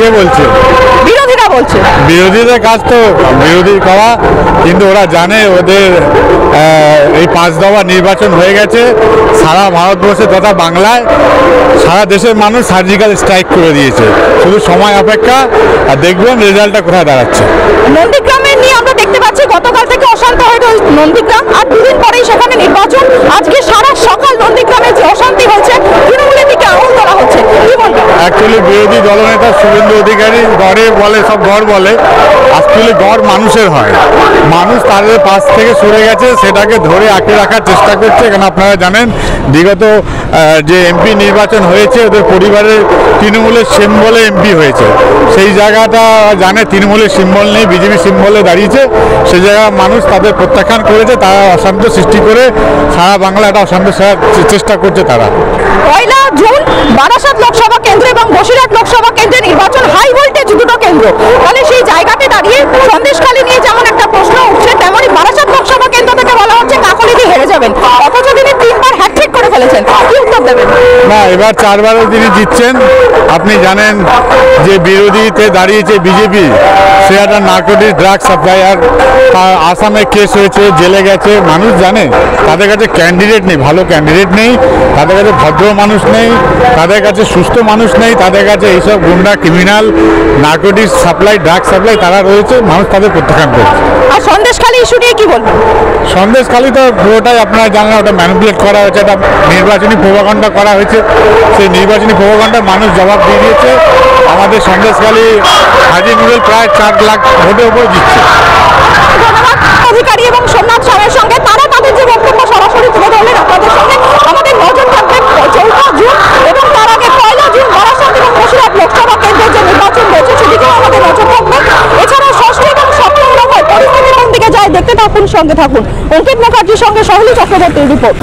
কে বলছে? বিরোধীরা বলছে। বিরোধীদের কাজ তো বিরোধী করা, কিন্তু ওরা জানে ওদের এই 5 দফা নির্বাচন হয়ে গেছে সারা ভারতবর্ষে তথা বাংলায়, সারা দেশের মানুষ সার্জিক্যাল স্ট্রাইক করে দিয়েছে, শুধু সময় অপেক্ষা, আর দেখবেন রেজাল্টটা কোথায় দাঁড়াচ্ছে। নন্দীগ্রামে নিয়ে আমরা দেখতে পাচ্ছি গতকাল থেকে অশান্ত হয়ে রয়েছে নন্দীগ্রাম, আর দুদিন পরেই সেখানে নির্বাচন। আজকে সারা সকাল নন্দীগ্রামে যে অশান্তি হচ্ছে, তৃণমূলের দিকে আঙুল তোলা হচ্ছে, কি বলবেন? অ্যাকচুয়ালি বিরোধী দলনেতা শুভেন্দু অধিকারী গড়ে বলে, সব গড় বলে, আসলে গড় মানুষের হয়, মানুষ তাদের পাশ থেকে সরে গেছে, সেটাকে ধরে আঁকড়ে রাখার চেষ্টা করছে। কারণ আপনারা জানেন বিগত যে এমপি নির্বাচন হয়েছে, ওদের পরিবারের তৃণমূলের সিম্বলে এমপি হয়েছে, সেই জায়গাটা জানে তৃণমূলের সিম্বল নেই, বিজেপি সিম্বলে দাঁড়িয়েছে, সেই জায়গায় মানুষ তাদের প্রত্যাখ্যান করেছে, তারা অশান্ত সৃষ্টি করে সারা বাংলা একটা অশান্ত চেষ্টা করছে তারা। 1 জুন বারাসাত লোকসভা কেন্দ্র এবং বসিরহাট লোকসভা কেন্দ্রে নির্বাচন, হাই ভোল্টেজ দুটো কেন্দ্র, তাহলে সেই জায়গাতে দাঁড়িয়ে সন্দেশখালী নিয়ে যেমন একটা প্রশ্ন উঠছে, তেমনই বারাসাত লোকসভা কেন্দ্র থেকে বলা হচ্ছে কাকলিদি হেরে যাবেন, অথচ তিনি 3বার হ্যাটট্রিক করে ফেলেছেন, কি উত্তর দেবেন? না, এবার 4বারও তিনি জিতছেন। আপনি জানেন যে বিরোধীতে দাঁড়িয়েছে বিজেপি, সে একটা নার্কোটিক ড্রাগ সাপ্লায়ার, আসামে কেস হয়েছে, জেলে গেছে, মানুষ জানে তাদের কাছে ক্যান্ডিডেট নেই, ভালো ক্যান্ডিডেট নেই, তাদের কাছে ভদ্র মানুষ নেই, তাদের কাছে সুস্থ মানুষ নেই, তাদের কাছে এইসব গুন্ডা, criminal, narcotic supply, drug supply তারা রয়েছে, মানুষ তাদের প্রত্যাখ্যান করছে। আর সন্দেশখালী ইস্যু নিয়ে কি বলবেন? সন্দেশখালী তো পুরোটাই আপনারা জানেন, ওটা ম্যানিপুলেট করা হয়েছে, একটা নির্বাচনী প্রোপাগান্ডা করা হয়েছে, সেই নির্বাচনী প্রোপাগান্ডা মানুষ জবাব দিয়ে দিয়েছে। আমাদের সন্দেশখালী হাজি নুরেল প্রায় 4 লাখ ভোটের উপর জিতছে। ধন্যবাদ অধিকারী এবং সোমনাথ স্বামীর সঙ্গে, তারা তাদের যে বক্তব্য সরাসরি তুলে ধরলেন আপনাদের সঙ্গে। আমাদের নজর থাকবে 4 জুন এবং তার আগে 1 জুন বারাসাত এবং বসিরহাট লোকসভা কেন্দ্রের যে নির্বাচন রয়েছে, সেদিকেও আমাদের নজর থাকবে। এছাড়াও 6ষ্ঠ এবং 7ম দফায় পরিস্থিতি কোন দিকে যায় দেখতে থাকুন, সঙ্গে থাকুন। অঙ্কিত মুখার্জির সঙ্গে সহলী চক্রবর্তীর রিপোর্ট।